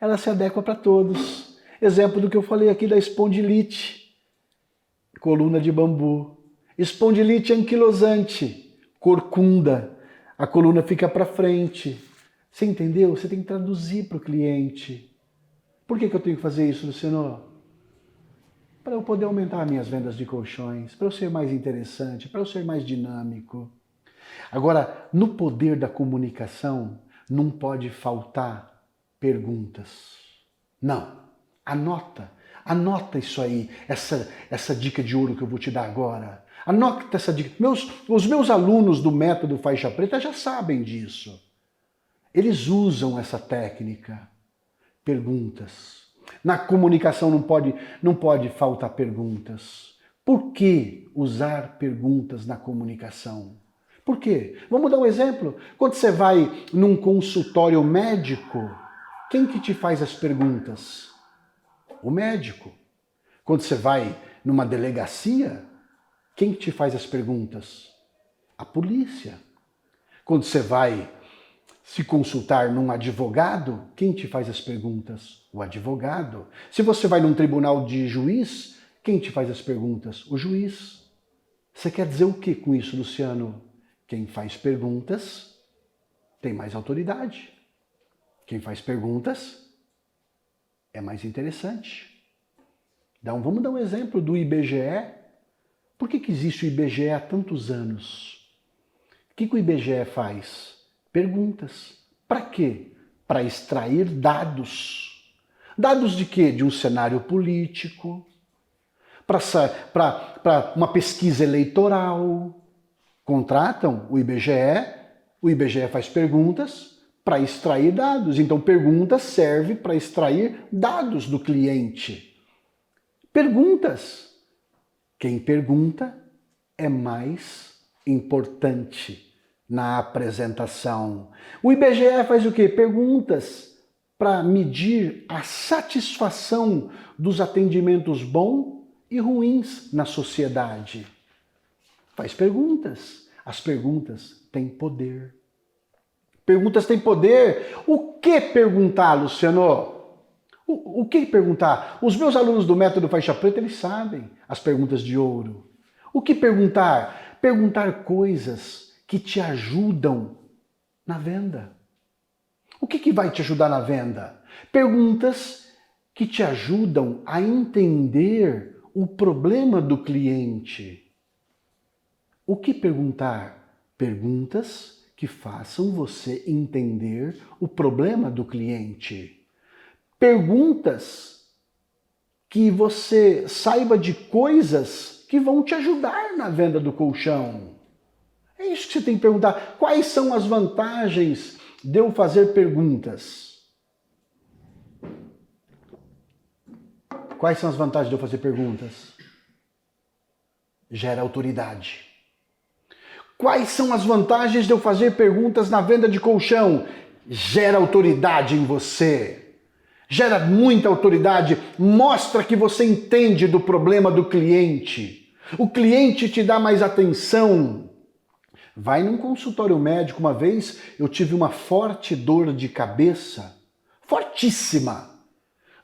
Ela se adequa para todos. Exemplo do que eu falei aqui da espondilite. Coluna de bambu. Espondilite anquilosante. Corcunda. A coluna fica para frente. Você entendeu? Você tem que traduzir para o cliente. Por que eu tenho que fazer isso, Luciano? Para eu poder aumentar minhas vendas de colchões, para eu ser mais interessante, para eu ser mais dinâmico. Agora, no poder da comunicação, não pode faltar perguntas. Não. Anota isso aí, essa dica de ouro que eu vou te dar agora. Anota essa dica. Os meus alunos do método Faixa Preta já sabem disso. Eles usam essa técnica. Perguntas. Na comunicação não pode faltar perguntas. Por que usar perguntas na comunicação? Por quê? Vamos dar um exemplo. Quando você vai num consultório médico, quem que te faz as perguntas? O médico. Quando você vai numa delegacia, quem que te faz as perguntas? A polícia. Quando você vai se consultar num advogado, quem te faz as perguntas? O advogado. Se você vai num tribunal de juiz, quem te faz as perguntas? O juiz. Você quer dizer o que com isso, Luciano? Quem faz perguntas tem mais autoridade. Quem faz perguntas é mais interessante. Vamos dar um exemplo do IBGE. Por que existe o IBGE há tantos anos? O que o IBGE faz? Perguntas. Para quê? Para extrair dados. Dados de quê? De um cenário político, para uma pesquisa eleitoral. Contratam o IBGE faz perguntas para extrair dados. Então, perguntas serve para extrair dados do cliente. Perguntas. Quem pergunta é mais importante na apresentação. O IBGE faz o quê? Perguntas para medir a satisfação dos atendimentos bons e ruins na sociedade? Faz perguntas. As perguntas têm poder. Perguntas têm poder. O que perguntar, Luciano? O que perguntar? Os meus alunos do Método Faixa Preta, eles sabem as perguntas de ouro. O que perguntar? Perguntar coisas que te ajudam na venda. O que vai te ajudar na venda? Perguntas que te ajudam a entender o problema do cliente. O que perguntar? Perguntas que façam você entender o problema do cliente. Perguntas que você saiba de coisas que vão te ajudar na venda do colchão. É isso que você tem que perguntar. Quais são as vantagens de eu fazer perguntas? Quais são as vantagens de eu fazer perguntas? Gera autoridade. Quais são as vantagens de eu fazer perguntas na venda de colchão? Gera autoridade em você. Gera muita autoridade, mostra que você entende do problema do cliente. O cliente te dá mais atenção. Vai num consultório médico, uma vez eu tive uma forte dor de cabeça, fortíssima.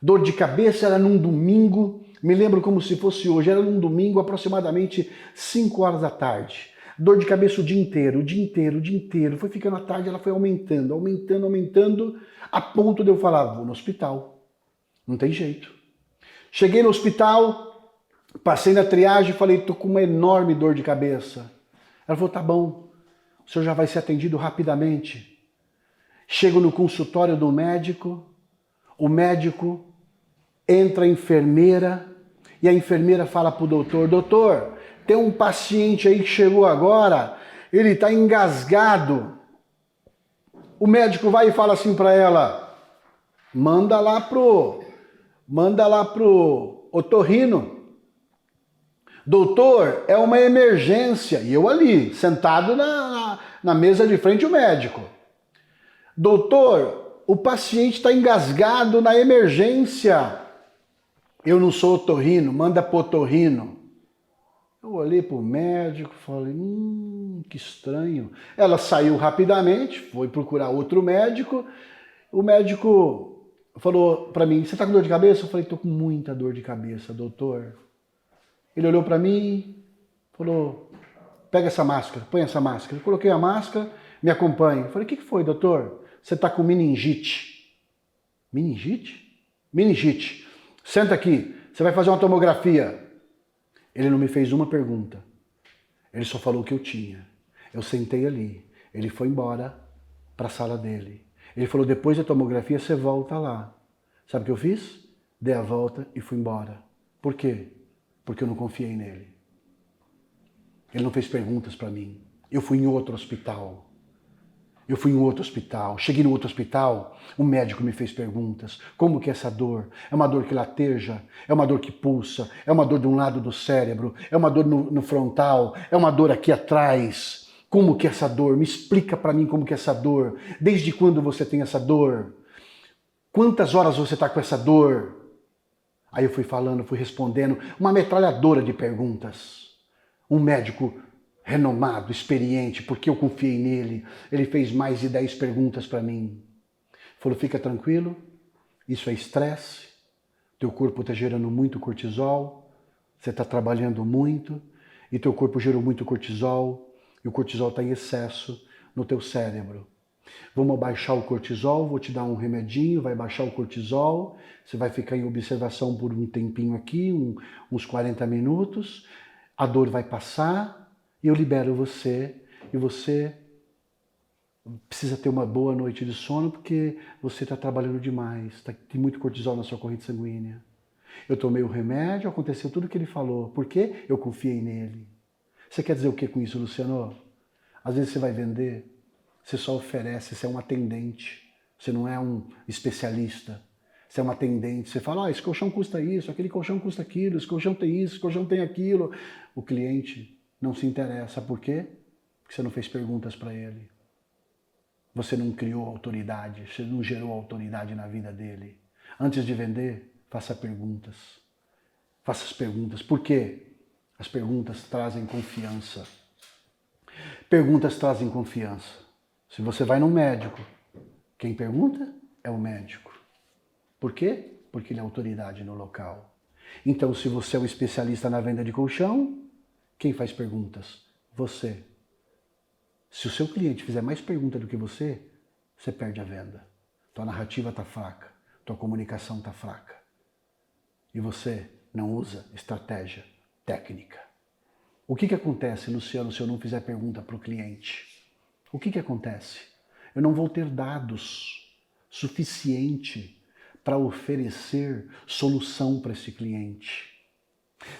Dor de cabeça era num domingo, me lembro como se fosse hoje, era num domingo aproximadamente 5 horas da tarde. Dor de cabeça o dia inteiro, o dia inteiro, o dia inteiro. Foi ficando à tarde, ela foi aumentando, aumentando, aumentando, a ponto de eu falar, vou no hospital. Não tem jeito. Cheguei no hospital, passei na triagem e falei, tô com uma enorme dor de cabeça. Ela falou, tá bom, o senhor já vai ser atendido rapidamente. Chego no consultório do médico, o médico entra a enfermeira e a enfermeira fala pro doutor, doutor, tem um paciente aí que chegou agora, ele está engasgado. O médico vai e fala assim para ela, manda lá pro otorrino. Doutor, é uma emergência. E eu ali, sentado na mesa de frente ao médico. Doutor, o paciente está engasgado na emergência. Eu não sou otorrino, manda pro otorrino. Eu olhei para o médico e falei, que estranho. Ela saiu rapidamente, foi procurar outro médico. O médico falou para mim, você está com dor de cabeça? Eu falei, estou com muita dor de cabeça, doutor. Ele olhou para mim, falou, pega essa máscara, põe essa máscara. Eu coloquei a máscara, me acompanhe. Eu falei, o que foi, doutor? Você está com meningite. Meningite? Meningite. Senta aqui, você vai fazer uma tomografia. Ele não me fez uma pergunta. Ele só falou o que eu tinha. Eu sentei ali. Ele foi embora para a sala dele. Ele falou, depois da tomografia você volta lá. Sabe o que eu fiz? Dei a volta e fui embora. Por quê? Porque eu não confiei nele. Ele não fez perguntas para mim. Eu fui em outro hospital. Cheguei no outro hospital, o médico me fez perguntas. Como que é essa dor? É uma dor que lateja? É uma dor que pulsa? É uma dor de um lado do cérebro? É uma dor no frontal? É uma dor aqui atrás? Como que é essa dor? Me explica para mim como que é essa dor. Desde quando você tem essa dor? Quantas horas você está com essa dor? Aí eu fui falando, fui respondendo, uma metralhadora de perguntas. Um médico renomado, experiente, porque eu confiei nele. Ele fez mais de 10 perguntas para mim. Falou, fica tranquilo, isso é estresse, teu corpo está gerando muito cortisol, você está trabalhando muito, e teu corpo gerou muito cortisol, e o cortisol está em excesso no teu cérebro. Vamos abaixar o cortisol, vou te dar um remedinho, vai baixar o cortisol, você vai ficar em observação por um tempinho aqui, uns 40 minutos, a dor vai passar, e eu libero você, e você precisa ter uma boa noite de sono porque você está trabalhando demais, tem muito cortisol na sua corrente sanguínea. Eu tomei o remédio, aconteceu tudo o que ele falou, porque eu confiei nele. Você quer dizer o que com isso, Luciano? Às vezes você vai vender, você só oferece, você é um atendente, você não é um especialista. Você é uma atendente, você fala, esse colchão custa isso, aquele colchão custa aquilo, esse colchão tem isso, esse colchão tem aquilo. O cliente não se interessa. Por quê? Porque você não fez perguntas para ele. Você não criou autoridade, você não gerou autoridade na vida dele. Antes de vender, faça perguntas. Faça as perguntas. Por quê? As perguntas trazem confiança. Perguntas trazem confiança. Se você vai num médico, quem pergunta é o médico. Por quê? Porque ele é autoridade no local. Então, se você é um especialista na venda de colchão, quem faz perguntas? Você. Se o seu cliente fizer mais perguntas do que você perde a venda. Tua narrativa está fraca, tua comunicação está fraca. E você não usa estratégia técnica. O que acontece, Luciano, se eu não fizer pergunta para o cliente? O que acontece? Eu não vou ter dados suficiente para oferecer solução para esse cliente.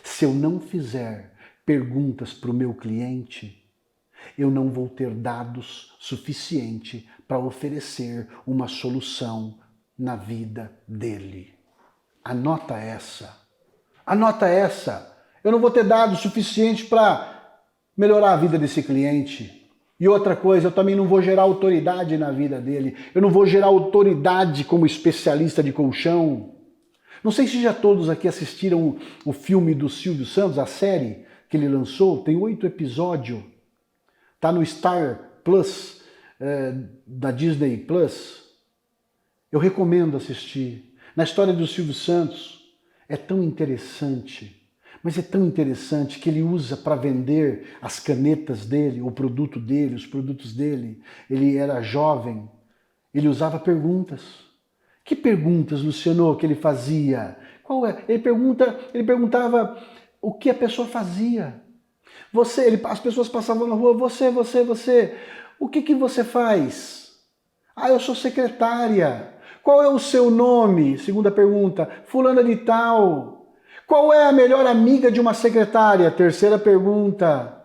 Se eu não fizer perguntas para o meu cliente, eu não vou ter dados suficiente para oferecer uma solução na vida dele. Anota essa. Anota essa. Eu não vou ter dados suficientes para melhorar a vida desse cliente. E outra coisa, eu também não vou gerar autoridade na vida dele. Eu não vou gerar autoridade como especialista de colchão. Não sei se já todos aqui assistiram o filme do Silvio Santos, a série que ele lançou, tem 8 episódios. Está no Star Plus, da Disney Plus. Eu recomendo assistir. Na história do Silvio Santos, é tão interessante, mas é tão interessante que ele usa para vender as canetas dele, o produto dele, os produtos dele. Ele era jovem, ele usava perguntas. Que perguntas, Luciano, que ele fazia? Qual é? Ele perguntava o que a pessoa fazia. As pessoas passavam na rua, você, o que você faz? Ah, eu sou secretária. Qual é o seu nome? Segunda pergunta, fulana de tal. Qual é a melhor amiga de uma secretária? Terceira pergunta.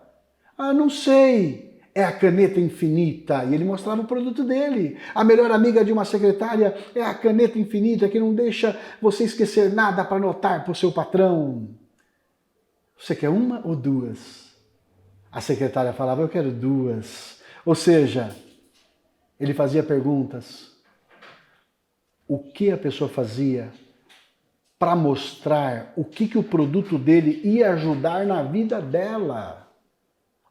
Ah, não sei. É a caneta infinita. E ele mostrava o produto dele. A melhor amiga de uma secretária é a caneta infinita que não deixa você esquecer nada para anotar para o seu patrão. Você quer uma ou duas? A secretária falava, eu quero duas. Ou seja, ele fazia perguntas. O que a pessoa fazia para mostrar o que o produto dele ia ajudar na vida dela.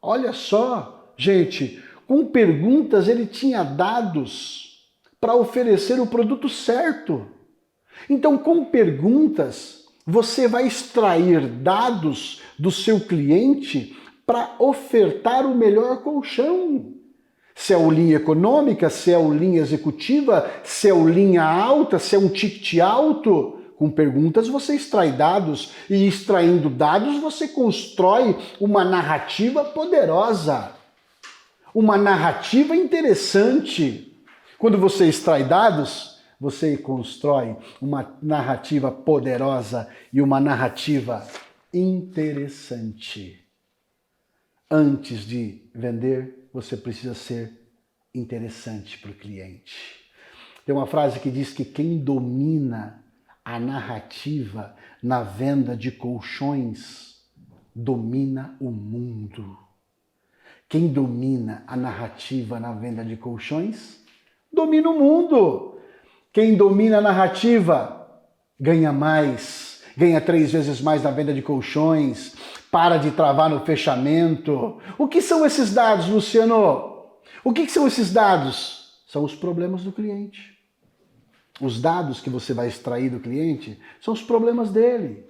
Olha só, gente, com perguntas ele tinha dados para oferecer o produto certo. Então, com perguntas, você vai extrair dados do seu cliente para ofertar o melhor colchão. Se é o linha econômica, se é o linha executiva, se é o linha alta, se é um ticket alto. Com perguntas você extrai dados e extraindo dados você constrói uma narrativa poderosa. Uma narrativa interessante. Quando você extrai dados, você constrói uma narrativa poderosa e uma narrativa interessante. Antes de vender, você precisa ser interessante para o cliente. Tem uma frase que diz que quem domina a narrativa na venda de colchões domina o mundo. Quem domina a narrativa na venda de colchões domina o mundo. Quem domina a narrativa ganha mais, ganha 3 vezes mais na venda de colchões, para de travar no fechamento. O que são esses dados, Luciano? O que são esses dados? São os problemas do cliente. Os dados que você vai extrair do cliente são os problemas dele.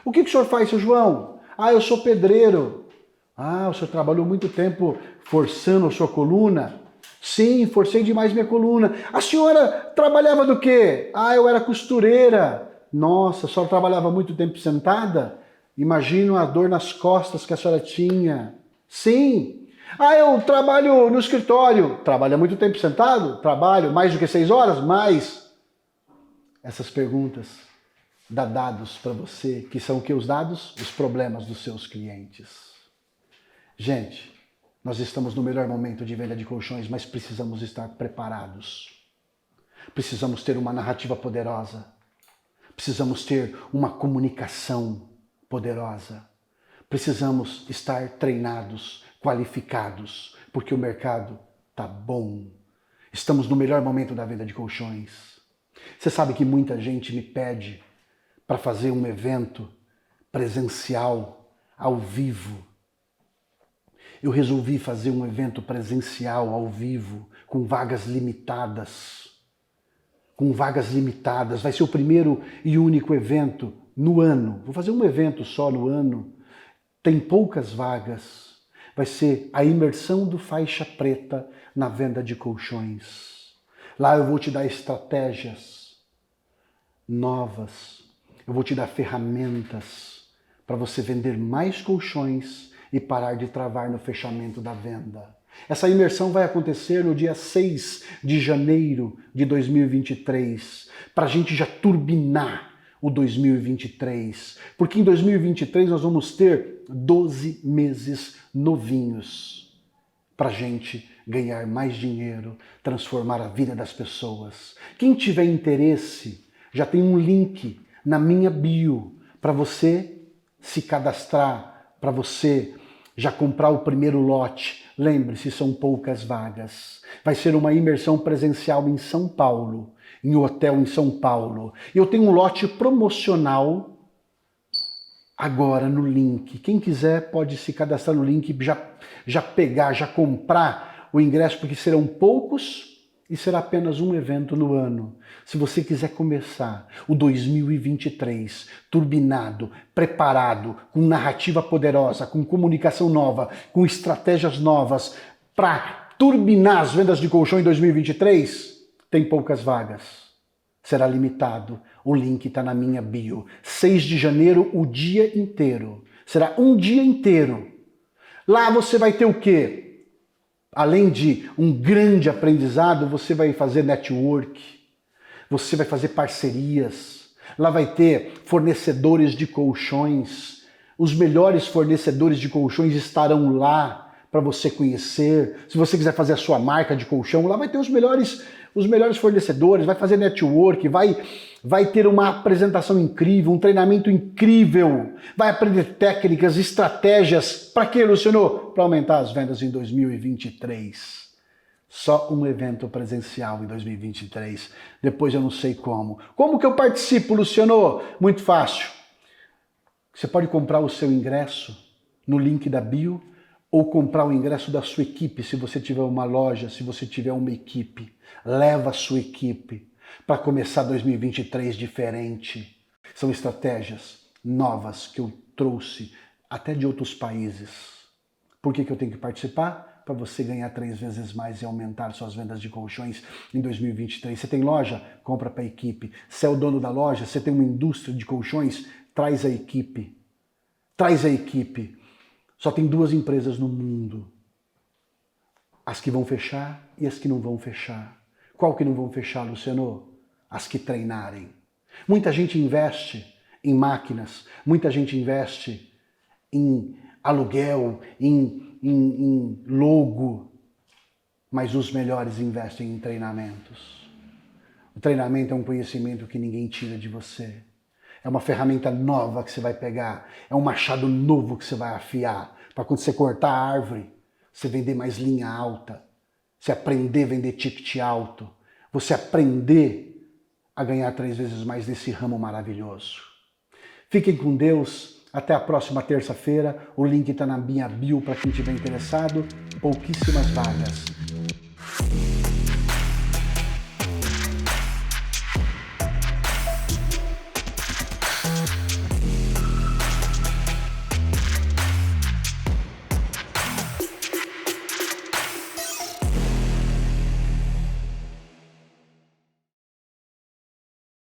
O que o senhor faz, seu João? Ah, eu sou pedreiro. Ah, o senhor trabalhou muito tempo forçando a sua coluna? Sim, forcei demais minha coluna. A senhora trabalhava do quê? Ah, eu era costureira. Nossa, a senhora trabalhava muito tempo sentada? Imagino a dor nas costas que a senhora tinha. Sim. Ah, eu trabalho no escritório. Trabalha muito tempo sentado? Trabalho. Mais do que 6 horas? Mais. Essas perguntas dá dados para você, que são o que os dados? Os problemas dos seus clientes. Gente, nós estamos no melhor momento de venda de colchões, mas precisamos estar preparados. Precisamos ter uma narrativa poderosa. Precisamos ter uma comunicação poderosa. Precisamos estar treinados, qualificados, porque o mercado está bom. Estamos no melhor momento da venda de colchões. Você sabe que muita gente me pede para fazer um evento presencial, ao vivo. Eu resolvi fazer um evento presencial, ao vivo, com vagas limitadas. Com vagas limitadas. Vai ser o primeiro e único evento no ano. Vou fazer um evento só no ano. Tem poucas vagas. Vai ser a imersão do faixa preta na venda de colchões. Lá eu vou te dar estratégias novas. Eu vou te dar ferramentas para você vender mais colchões e parar de travar no fechamento da venda. Essa imersão vai acontecer no dia 6 de janeiro de 2023, para a gente já turbinar o 2023, porque em 2023 nós vamos ter 12 meses novinhos para a gente ganhar mais dinheiro, transformar a vida das pessoas. Quem tiver interesse, já tem um link na minha bio para você se cadastrar, para você já comprar o primeiro lote. Lembre-se, são poucas vagas. Vai ser uma imersão presencial em São Paulo, em um hotel em São Paulo. Eu tenho um lote promocional agora no link. Quem quiser pode se cadastrar no link, já pegar, já comprar o ingresso, porque serão poucos e será apenas um evento no ano. Se você quiser começar o 2023 turbinado, preparado, com narrativa poderosa, com comunicação nova, com estratégias novas, para turbinar as vendas de colchão em 2023, tem poucas vagas. Será limitado. O link está na minha bio. 6 de janeiro, o dia inteiro. Será um dia inteiro. Lá você vai ter o quê? Além de um grande aprendizado, você vai fazer network, você vai fazer parcerias, lá vai ter fornecedores de colchões, os melhores fornecedores de colchões estarão lá para você conhecer. Se você quiser fazer a sua marca de colchão, lá vai ter os melhores fornecedores, vai fazer network, vai ter uma apresentação incrível, um treinamento incrível, vai aprender técnicas, estratégias. Para quê, Luciano? Para aumentar as vendas em 2023. Só um evento presencial em 2023. Depois eu não sei como. Como que eu participo, Luciano? Muito fácil. Você pode comprar o seu ingresso no link da bio ou comprar o ingresso da sua equipe, se você tiver uma loja, se você tiver uma equipe. Leva a sua equipe para começar 2023 diferente. São estratégias novas que eu trouxe até de outros países. Por que eu tenho que participar? Para você ganhar 3 vezes mais e aumentar suas vendas de colchões em 2023. Você tem loja? Compra para a equipe. Você é o dono da loja? Você tem uma indústria de colchões? Traz a equipe. Traz a equipe. Só tem 2 empresas no mundo. As que vão fechar e as que não vão fechar. Qual que não vão fechar, Luciano? As que treinarem. Muita gente investe em máquinas, muita gente investe em aluguel, em logo, mas os melhores investem em treinamentos. O treinamento é um conhecimento que ninguém tira de você. É uma ferramenta nova que você vai pegar, é um machado novo que você vai afiar, para quando você cortar a árvore, você vender mais linha alta, você aprender a vender ticket alto, você aprender a ganhar 3 vezes mais nesse ramo maravilhoso. Fiquem com Deus, até a próxima terça-feira, o link está na minha bio para quem estiver interessado, pouquíssimas vagas.